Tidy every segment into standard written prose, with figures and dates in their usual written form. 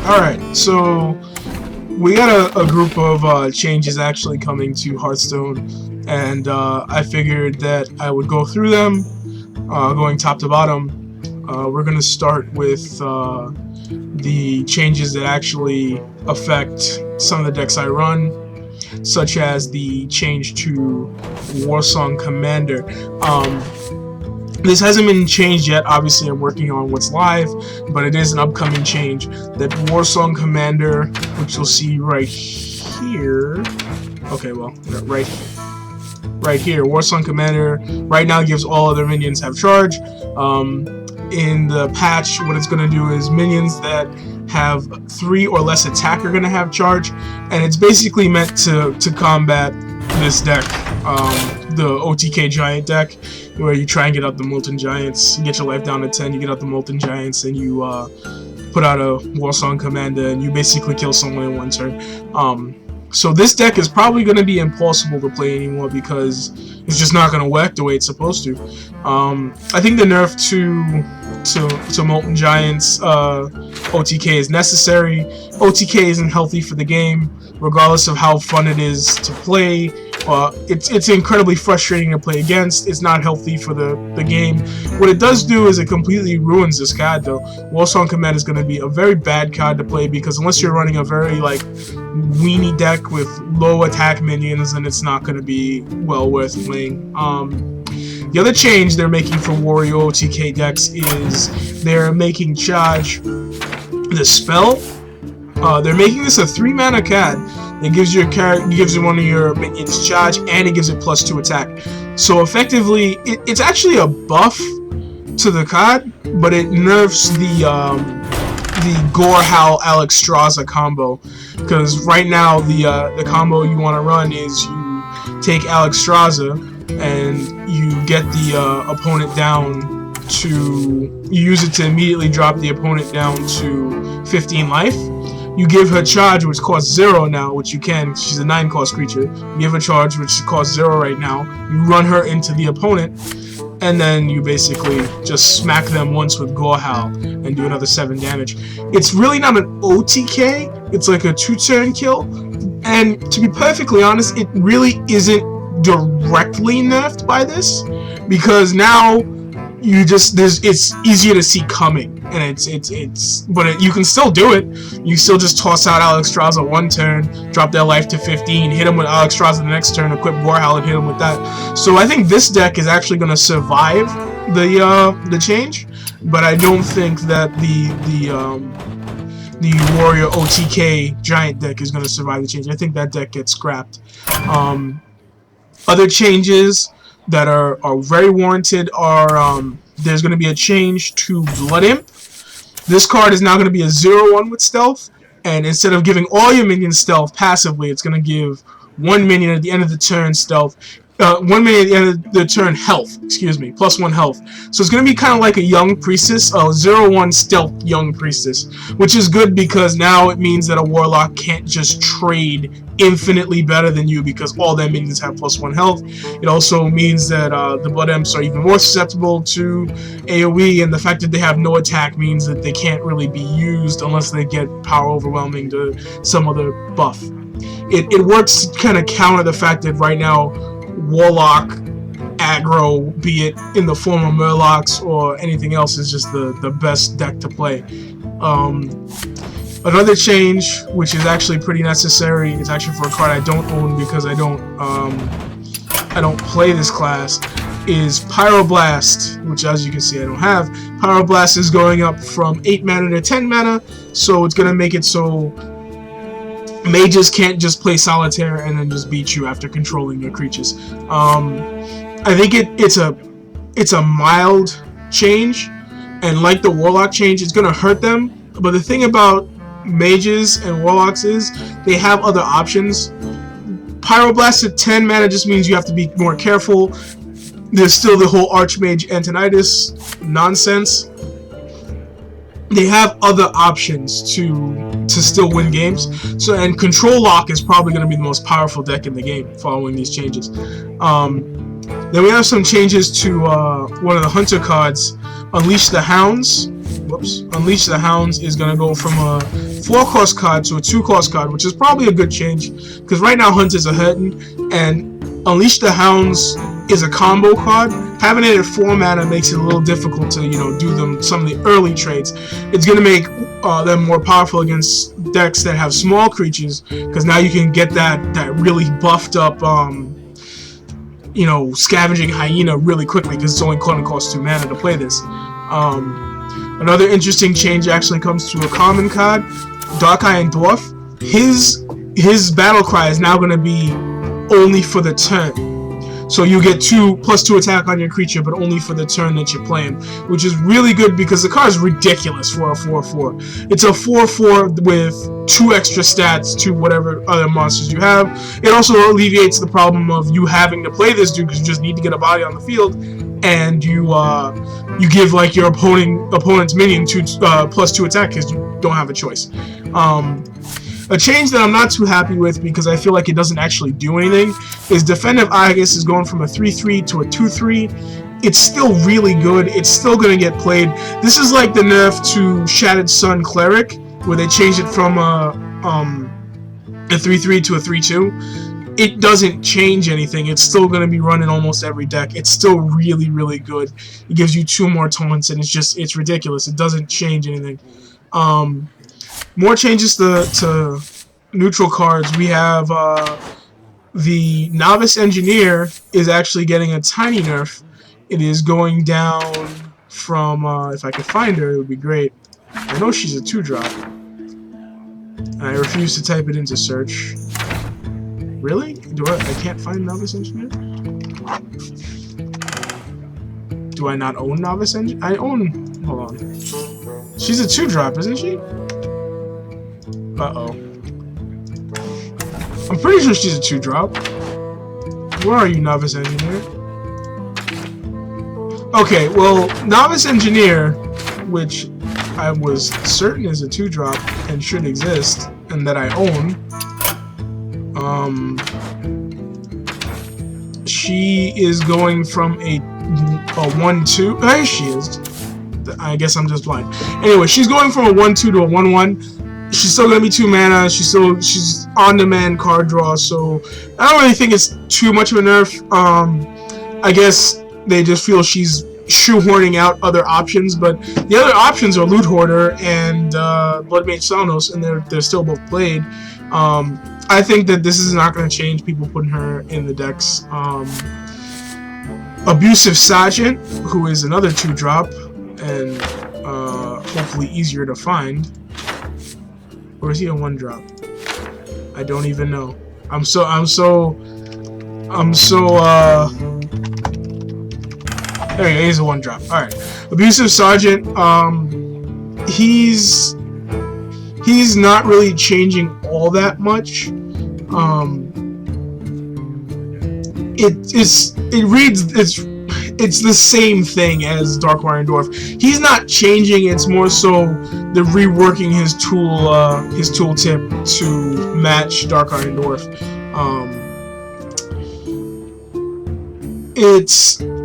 Alright, so we got a group of changes actually coming to Hearthstone, and I figured that I would go through them, going top to bottom. We're going to start with the changes that actually affect some of the decks I run, such as the change to Warsong Commander. This hasn't been changed yet. Obviously, I'm working on what's live, but it is an upcoming change. That Warsong Commander, which you'll see right here. Okay, well, right here. Warsong Commander right now gives all other minions have charge. In the patch, what it's going to do is minions that have 3 or less attack are going to have charge, and it's basically meant to combat this deck, the OTK Giant deck, where you try and get out the Molten Giants, you get your life down to 10, you get out the Molten Giants, and you put out a Warsong Commander, and you basically kill someone in one turn. So this deck is probably going to be impossible to play anymore because it's just not going to work the way it's supposed to. I think the nerf to Molten Giants OTK is necessary. OTK isn't healthy for the game, regardless of how fun it is to play. It's incredibly frustrating to play against. It's not healthy for the game. What it does do is it completely ruins this card, though. Warsong Command is going to be a very bad card to play because unless you're running a very weenie deck with low attack minions, then it's not going to be well worth playing. The other change they're making for Warrior OTK decks is they're making charge the spell. They're making this a 3-mana card. It gives you one of your minions charge, and it gives it +2 attack. So effectively, it's actually a buff to the card, but it nerfs the Gore Howl Alexstrasza combo. Because right now the combo you want to run is you take Alexstrasza and you get the opponent down to, you use it to immediately drop the opponent down to 15 life. You give her charge, which costs 0 now, which you can. She's a 9-cost creature. You give her charge, which costs 0 right now. You run her into the opponent, and then you basically just smack them once with Gore Howl and do another 7 damage. It's really not an OTK. It's like a 2-turn kill. And to be perfectly honest, it really isn't directly nerfed by this, because now it's easier to see coming. And you can still do it. You still just toss out Alexstrasza 1 turn, drop their life to 15, hit him with Alexstrasza the next turn, equip Gore Howl and hit him with that. So I think this deck is actually going to survive the change, but I don't think that the Warrior OTK Giant deck is going to survive the change. I think that deck gets scrapped. Other changes that are very warranted are there's going to be a change to Blood Imp. This card is now going to be a 0/1 with stealth, and instead of giving all your minions stealth passively, it's going to give 1 minion at the end of the turn stealth. 1 minion at the end of the turn health, excuse me, +1 health. So it's going to be kind of like a young priestess, a 0/1 stealth young priestess, which is good because now it means that a warlock can't just trade infinitely better than you because all their minions have +1 health. It also means that the Blood Imps are even more susceptible to AoE, and the fact that they have no attack means that they can't really be used unless they get power overwhelming to some other buff. It works to kind of counter the fact that right now Warlock aggro, be it in the form of Murlocs or anything else, is just the best deck to play. Another change, which is actually pretty necessary, is actually for a card I don't own because I don't play this class, is Pyroblast, which as you can see I don't have. Pyroblast is going up from 8 mana to 10 mana, so it's going to make it so mages can't just play solitaire and then just beat you after controlling your creatures. I think it's a mild change, and like the Warlock change, it's gonna hurt them. But the thing about mages and Warlocks is they have other options. Pyroblast at 10 mana just means you have to be more careful. There's still the whole Archmage Antonidas nonsense. They have other options to still win games. So, and Control Lock is probably going to be the most powerful deck in the game following these changes. Then we have some changes to one of the Hunter cards, Unleash the Hounds. Unleash the Hounds is going to go from a 4-cost card to a 2-cost card, which is probably a good change, because right now Hunt is a Hutton, and Unleash the Hounds is a combo card. Having it at 4 mana makes it a little difficult to, do some of the early trades. It's going to make them more powerful against decks that have small creatures, because now you can get that really buffed up Scavenging Hyena really quickly, because it's only going to cost 2 mana to play this. Another interesting change actually comes to a common card, Dark Iron Dwarf. His battle cry is now going to be only for the turn. So you get +2 attack on your creature, but only for the turn that you're playing, which is really good because the card is ridiculous for a 4/4. It's a 4/4 with 2 extra stats to whatever other monsters you have. It also alleviates the problem of you having to play this dude because you just need to get a body on the field, and you give like your opponent's minion +2 attack because you don't have a choice. A change that I'm not too happy with, because I feel like it doesn't actually do anything, is Defensive Aegis is going from a 3/3 to a 2/3. It's still really good. It's still going to get played. This is like the nerf to Shattered Sun Cleric, where they changed it from a 3/3 to a 3/2. It doesn't change anything. It's still going to be run in almost every deck. It's still really, really good. It gives you 2 more taunts, and it's ridiculous. It doesn't change anything. More changes to neutral cards. We have the Novice Engineer is actually getting a tiny nerf. It is going down from, if I could find her, it would be great. I know she's a 2-drop. I refuse to type it into search. Really? I can't find Novice Engineer? Do I not own Novice Engineer? I own, hold on. She's a 2-drop, isn't she? Uh-oh. I'm pretty sure she's a 2-drop. Where are you, Novice Engineer? Okay, well, Novice Engineer, which I was certain is a 2-drop and should exist, and that I own, she is going from a 1/2. There she is. I guess I'm just blind. Anyway, she's going from a 1/2 to a 1/1. She's still gonna be 2 mana. She's on-demand card draw, so I don't really think it's too much of a nerf. I guess they just feel she's shoehorning out other options, but the other options are Loot Hoarder and Bloodmage Salnos, and they're still both played. I think that this is not going to change people putting her in the decks. Abusive Sergeant, who is another 2-drop, and hopefully easier to find. Or is he a 1-drop? I don't even know. I'm so there he is, he's a 1-drop. Alright. Abusive Sergeant, he's not really changing all that much. It's the same thing as Dark Iron Dwarf. He's not changing. It's more so the reworking his tooltip to match Dark Iron Dwarf.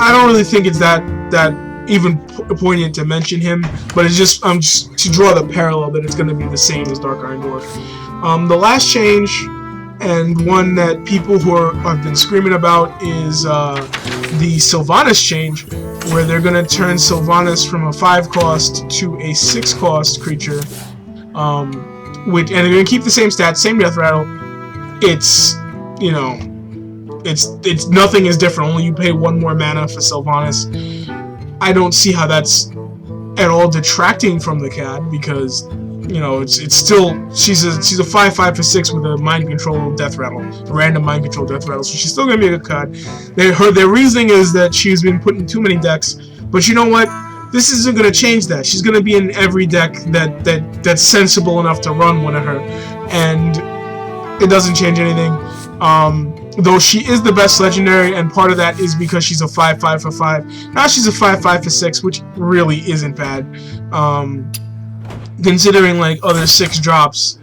I don't really think it's that even poignant to mention him, but it's just to draw the parallel that it's going to be the same as Dark Iron Dwarf. The last change, and one that people who have been screaming about, is the Sylvanas change, where they're going to turn Sylvanas from a 5-cost to a 6-cost creature, and they're going to keep the same stats, same death rattle. It's nothing is different. Only you pay 1 more mana for Sylvanas. I don't see how that's at all detracting from the CAD, because it's still she's a 5/5 for 6 with a mind control death rattle, a random mind control death rattle. So she's still gonna be a good card. Their reasoning is that she's been put in too many decks, but you know what? This isn't gonna change that. She's gonna be in every deck that's sensible enough to run one of her, and it doesn't change anything. Though she is the best legendary, and part of that is because she's a 5/5 for 5. Now she's a 5/5 for 6, which really isn't bad. Considering like other 6-drops,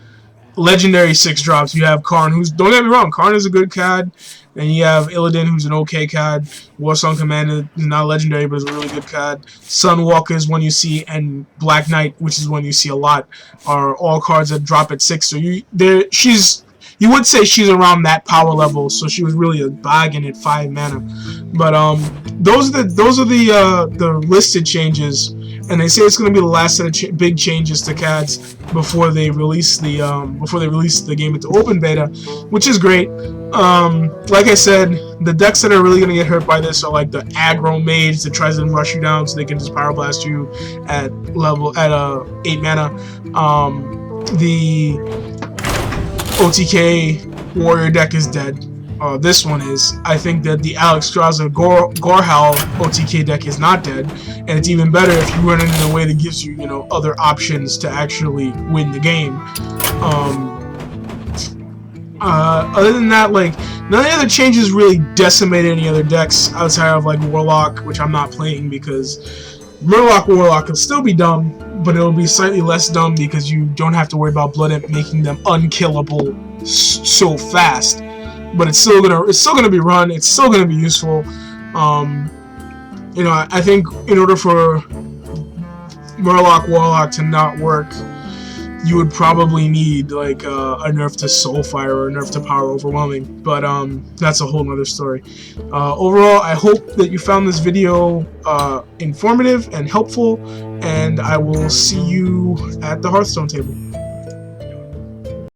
legendary 6-drops, you have Karn, who's, don't get me wrong, Karn is a good card. Then you have Illidan, who's an okay card. Warsong Commander is not legendary, but is a really good card. Sunwalker is one you see, and Black Knight, which is one you see a lot, are all cards that drop at 6. So you would say she's around that power level, so she was really a bargain at 5 mana. But those are the listed changes, and they say it's going to be the last set of big changes to cards before they release the game into open beta, which is great. Like I said, the decks that are really going to get hurt by this are like the aggro mage that tries to rush you down so they can just power blast you at 8 mana. The OTK warrior deck is dead. This one is. I think that the Alex Straza Gorehowl OTK deck is not dead, and it's even better if you run it in a way that gives you, other options to actually win the game. Other than that, like, none of the other changes really decimated any other decks outside of like Warlock, which I'm not playing because Murloc Warlock will still be dumb, but it'll be slightly less dumb because you don't have to worry about Blood Imp making them unkillable so fast. But it's still gonna be run. It's still gonna be useful. I think in order for Murloc Warlock to not work, you would probably need like a nerf to Soulfire or a nerf to Power Overwhelming, but that's a whole nother story. Overall, I hope that you found this video informative and helpful, and I will see you at the Hearthstone table.